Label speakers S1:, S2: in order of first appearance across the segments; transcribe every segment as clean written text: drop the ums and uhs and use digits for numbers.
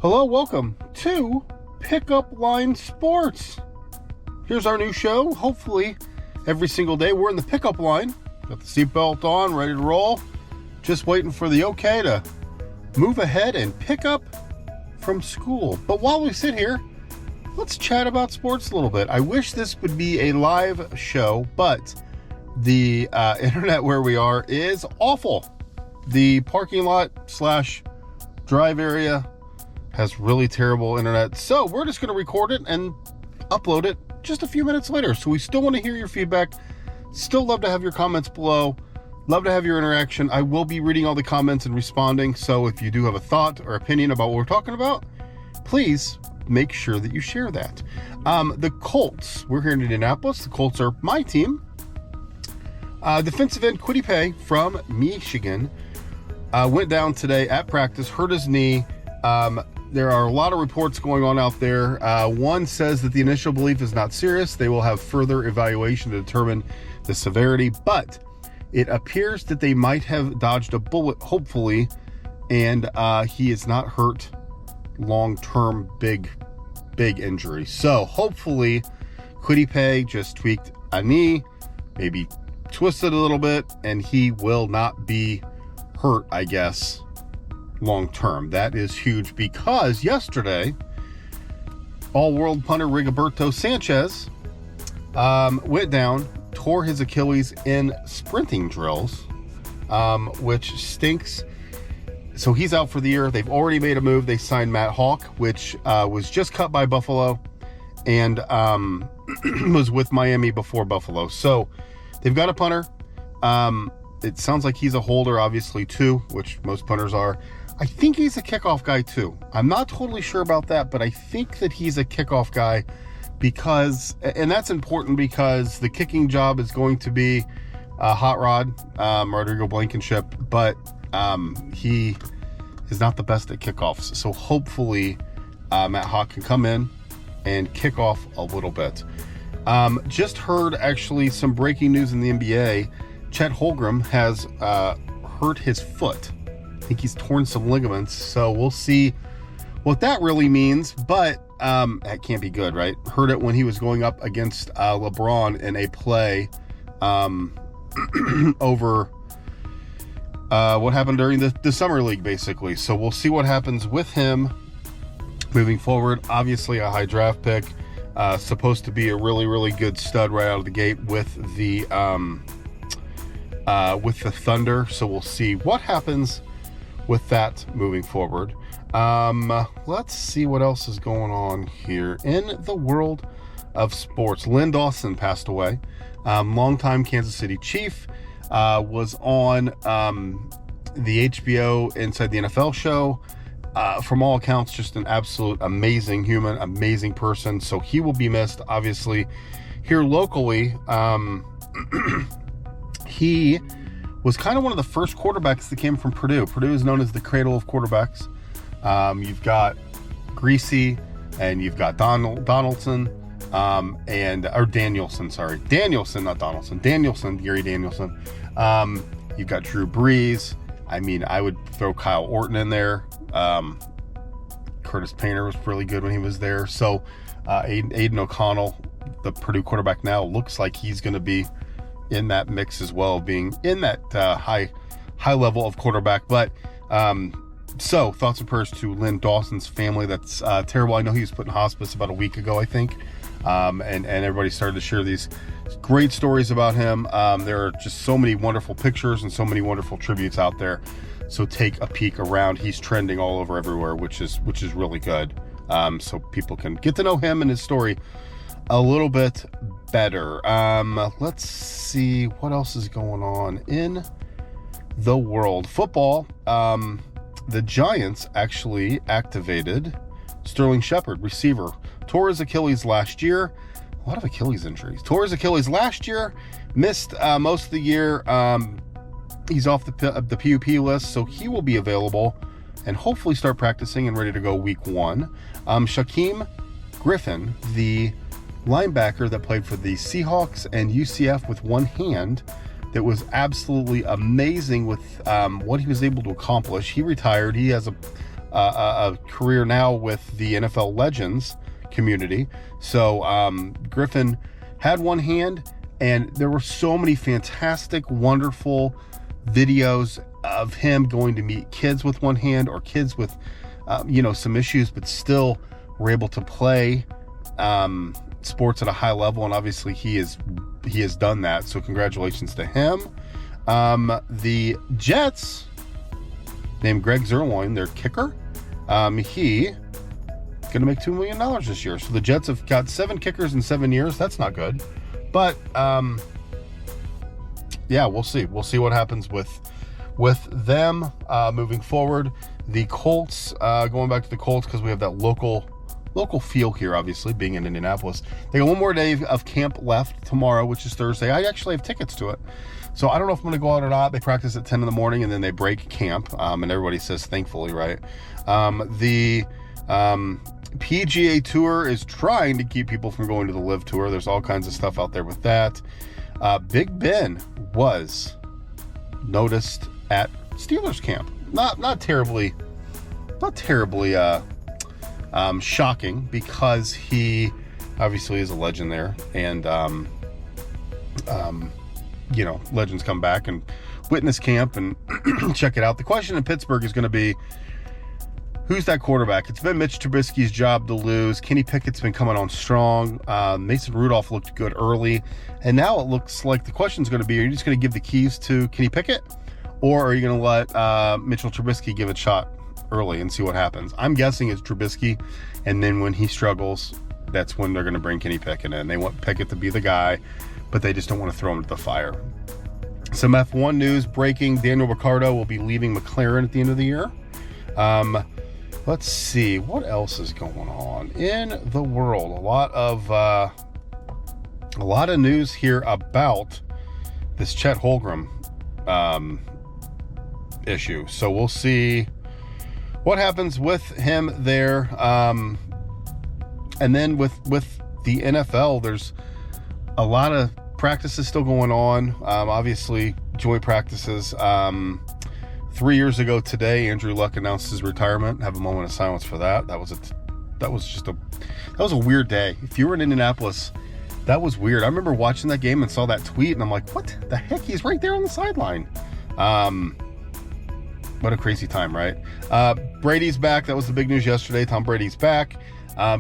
S1: Hello, welcome to Pickup Line Sports. Here's our new show. Hopefully, every single day we're in the pickup line. Got the seatbelt on, ready to roll. Just waiting for the okay to move ahead and pick up from school. But while we sit here, let's chat about sports a little bit. I wish this would be a live show, but the internet where we are is awful. The parking lot / drive area has really terrible internet. So we're just going to record it and upload it just a few minutes later. So we still want to hear your feedback. Still love to have your comments below. Love to have your interaction. I will be reading all the comments and responding. So if you do have a thought or opinion about what we're talking about, please make sure that you share that. The Colts, we're here in Indianapolis. The Colts are my team. Defensive end Quiddy from Michigan went down today at practice, hurt his knee. There are a lot of reports going on out there. One says that the initial belief is not serious. They will have further evaluation to determine the severity, but it appears that they might have dodged a bullet, hopefully, and he is not hurt long-term big injury. So hopefully Quiddy just tweaked a knee, maybe twisted a little bit, and he will not be hurt, I guess, long term. That is huge because yesterday all-world punter Rigoberto Sanchez went down, tore his Achilles in sprinting drills, which stinks. So he's out for the year. They've already made a move. They signed Matt Hawk, which was just cut by Buffalo and was with Miami before Buffalo. So they've got a punter. It sounds like he's a holder, obviously, too, which most punters are. I think he's a kickoff guy, too. I'm not totally sure about that, but I think that he's a kickoff guy because, and that's important because the kicking job is going to be Hot Rod, Rodrigo Blankenship, but he is not the best at kickoffs. So hopefully Matt Hawk can come in and kick off a little bit. Just heard, actually, some breaking news in the NBA. Chet Holmgren has hurt his foot. I think he's torn some ligaments, so we'll see what that really means, but that can't be good, right? Heard it when he was going up against LeBron in a play over what happened during the Summer League, basically. So we'll see what happens with him moving forward. Obviously, a high draft pick, supposed to be a really, really good stud right out of the gate with the Thunder, so we'll see what happens with that moving forward. Let's see what else is going on here in the world of sports. Lynn Dawson passed away. Longtime Kansas City Chief, was on the HBO Inside the NFL show. From all accounts, just an absolute amazing human, amazing person. So he will be missed, obviously. Here locally, he was kind of one of the first quarterbacks that came from Purdue. Purdue is known as the cradle of quarterbacks. You've got Greasy and you've got Danielson, not Donaldson. Danielson, Gary Danielson. You've got Drew Brees. I mean, I would throw Kyle Orton in there. Curtis Painter was really good when he was there. So Aiden O'Connell, the Purdue quarterback now, looks like he's going to be in that mix as well, being in that high level of quarterback. But so thoughts and prayers to Lynn Dawson's family. That's terrible. I know he was put in hospice about a week ago, I think, and everybody started to share these great stories about him. There are just so many wonderful pictures and so many wonderful tributes out there, so take a peek around. He's trending all over everywhere, which is really good, so people can get to know him and his story a little bit better. Let's see what else is going on in the world. Football, the Giants actually activated Sterling Shepard, receiver. Tore his Achilles last year. A lot of Achilles injuries. Tore his Achilles last year, missed most of the year. He's off the PUP list, so he will be available and hopefully start practicing and ready to go week 1. Shaquem Griffin, the linebacker that played for the Seahawks and UCF with one hand, that was absolutely amazing with what he was able to accomplish. He retired. He has a career now with the NFL Legends community. So Griffin had one hand, and there were so many fantastic, wonderful videos of him going to meet kids with one hand, or kids with some issues, but still were able to play sports at a high level. And obviously he has done that, so congratulations to him. The Jets named Greg Zerloin their kicker. He gonna make $2 million this year. So the Jets have got 7 kickers in 7 years. That's not good, but yeah, we'll see what happens with them moving forward. The Colts, going back to the Colts, because we have that local feel here, obviously, being in Indianapolis. They got one more day of camp left tomorrow, which is Thursday. I actually have tickets to it, so I don't know if I'm going to go out or not. They practice at 10 in the morning, and then they break camp, and everybody says thankfully, right? The PGA Tour is trying to keep people from going to the Live Tour. There's all kinds of stuff out there with that. Big Ben was noticed at Steelers camp. Not terribly shocking, because he obviously is a legend there, and legends come back and witness camp and check it out. The question in Pittsburgh is going to be, who's that quarterback? It's been Mitch Trubisky's job to lose. Kenny Pickett's been coming on strong. Mason Rudolph looked good early, and now it looks like the question is going to be, are you just going to give the keys to Kenny Pickett, or are you going to let Mitchell Trubisky give it a shot early and see what happens? I'm guessing it's Trubisky, and then when he struggles, that's when they're going to bring Kenny Pickett in. They want Pickett to be the guy, but they just don't want to throw him into the fire. Some F1 news breaking: Daniel Ricciardo will be leaving McLaren at the end of the year. Let's see what else is going on in the world. A lot of news here about this Chet Holmgren issue. So we'll see what happens with him there. And then with the NFL, there's a lot of practices still going on. Obviously, joint practices. 3 years ago today, Andrew Luck announced his retirement. Have a moment of silence for that. That was a weird day. If you were in Indianapolis, that was weird. I remember watching that game and saw that tweet, and I'm like, what the heck? He's right there on the sideline. What a crazy time, right? Brady's back. That was the big news yesterday. Tom Brady's back.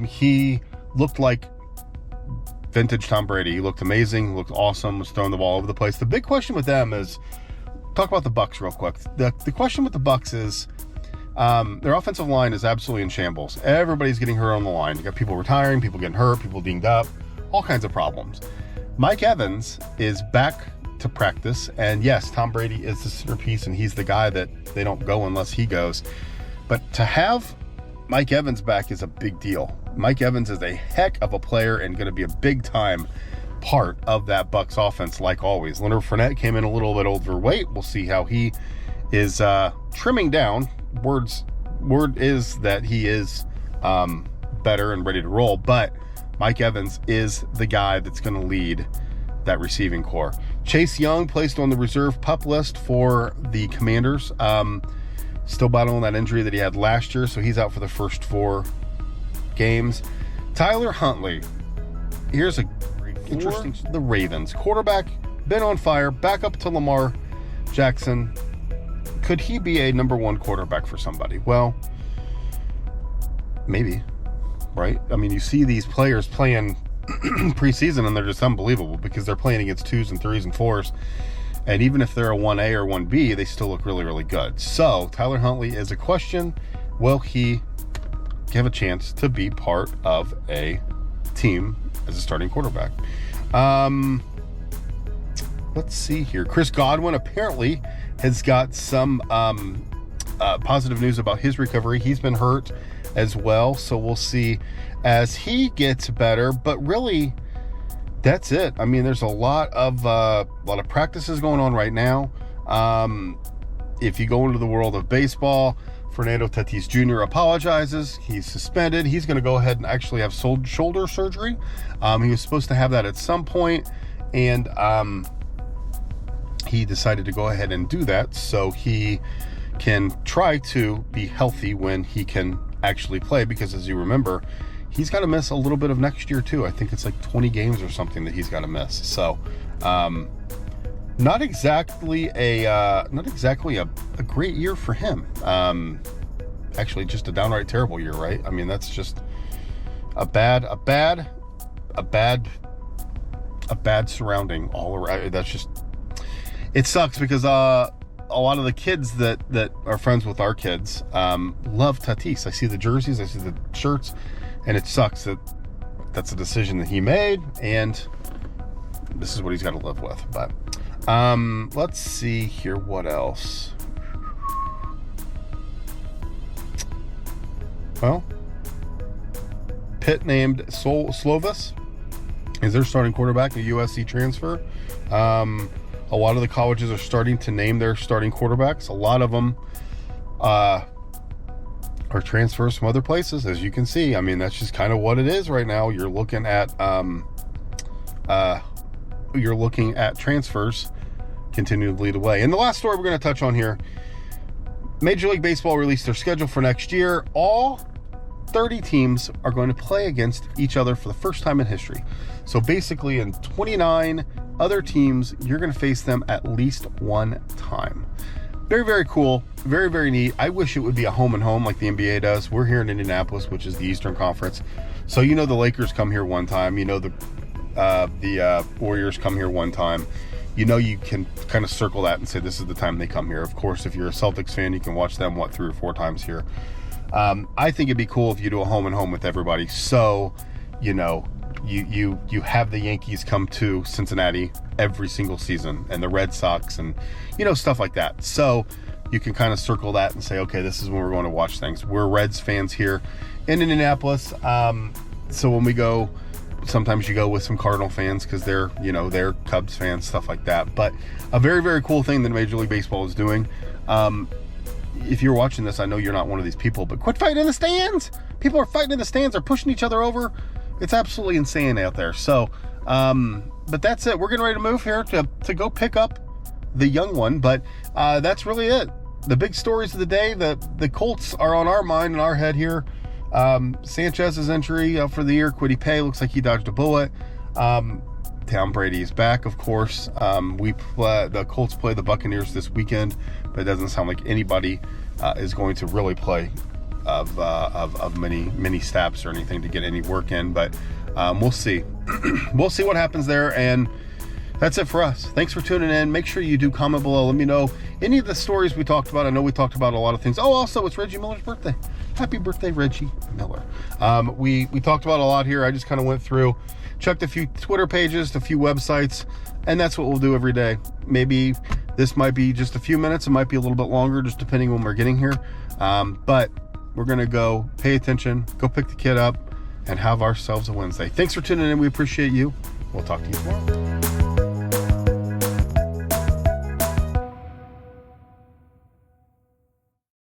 S1: He looked like vintage Tom Brady. He looked amazing. Looked awesome. Was throwing the ball over the place. The big question with them is, talk about the Bucs real quick. The question with the Bucs is, their offensive line is absolutely in shambles. Everybody's getting hurt on the line. You got people retiring, people getting hurt, people dinged up, all kinds of problems. Mike Evans is back to practice, and yes, Tom Brady is the centerpiece, and he's the guy that they don't go unless he goes. But to have Mike Evans back is a big deal. Mike Evans is a heck of a player and going to be a big time part of that Bucs offense, like always. Leonard Fournette came in a little bit overweight. We'll see how he is trimming down. Word is that he is better and ready to roll, but Mike Evans is the guy that's going to lead that receiving core. Chase Young placed on the reserve PUP list for the Commanders. Still battling that injury that he had last year, so he's out for the first 4 games. Tyler Huntley, here's a interesting, the Ravens quarterback, been on fire, back up to Lamar Jackson. Could he be a number 1 quarterback for somebody? Well, maybe, right? I mean, you see these players playing preseason and they're just unbelievable, because they're playing against 2s and 3s and 4s, and even if they're a 1A or 1B, they still look really, really good. So Tyler Huntley is a question. Will he have a chance to be part of a team as a starting quarterback? Let's see here. Chris Godwin apparently has got some positive news about his recovery. He's been hurt as well, so we'll see as he gets better. But really, that's it. I mean, there's a lot of practices going on right now. If you go into the world of baseball, Fernando Tatis Jr. apologizes. He's suspended. He's going to go ahead and actually have shoulder surgery. He was supposed to have that at some point, and he decided to go ahead and do that. So he can try to be healthy when he can actually play, because as you remember, he's got to miss a little bit of next year too. I think it's like 20 games or something that he's got to miss. So not exactly a great year for him. Actually just a downright terrible year, right? I mean, that's just a bad surrounding all around. That's just, it sucks, because a lot of the kids that are friends with our kids love Tatis. I see the jerseys, I see the shirts, and it sucks that that's a decision that he made, and this is what he's got to live with. But let's see here, what else? Well, Pitt named Slovis is their starting quarterback, a USC transfer. A lot of the colleges are starting to name their starting quarterbacks. A lot of them are transfers from other places, as you can see. I mean, that's just kind of what it is right now. You're looking at transfers continue to lead the way. And the last story we're going to touch on here: Major League Baseball released their schedule for next year. All 30 teams are going to play against each other for the first time in history. So basically, in 29 other teams, you're going to face them at least one time. Very, very cool. Very, very neat. I wish it would be a home and home like the NBA does. We're here in Indianapolis, which is the Eastern Conference. So you know the Lakers come here one time. You know the Warriors come here one time. You know, you can kind of circle that and say this is the time they come here. Of course, if you're a Celtics fan, you can watch them, 3 or 4 times here. I think it'd be cool if you do a home and home with everybody. So, you know, you have the Yankees come to Cincinnati every single season, and the Red Sox, and, you know, stuff like that. So you can kind of circle that and say, okay, this is when we're going to watch things. We're Reds fans here in Indianapolis. So when we go, sometimes you go with some Cardinal fans because they're Cubs fans, stuff like that. But a very, very cool thing that Major League Baseball is doing. If you're watching this, I know you're not one of these people, but quit fighting in the stands. People are fighting in the stands. They're pushing each other over. It's absolutely insane out there. So, but that's it. We're getting ready to move here to go pick up the young one. But that's really it. The big stories of the day. The Colts are on our mind and our head here. Sanchez's injury for the year. Kwity Paye looks like he dodged a bullet. Tom Brady is back, of course. The Colts play the Buccaneers this weekend, but it doesn't sound like anybody is going to really play of many snaps or anything to get any work in. But we'll see. We'll see what happens there. And that's it for us. Thanks for tuning in. Make sure you do comment below. Let me know any of the stories we talked about. I know we talked about a lot of things. Oh, also, it's Reggie Miller's birthday. Happy birthday, Reggie Miller. We talked about a lot here. I just kind of went through, checked a few Twitter pages, a few websites, and that's what we'll do every day. Maybe this might be just a few minutes. It might be a little bit longer, just depending when we're getting here. But we're going to go pay attention, go pick the kid up, and have ourselves a Wednesday. Thanks for tuning in. We appreciate you. We'll talk to you tomorrow.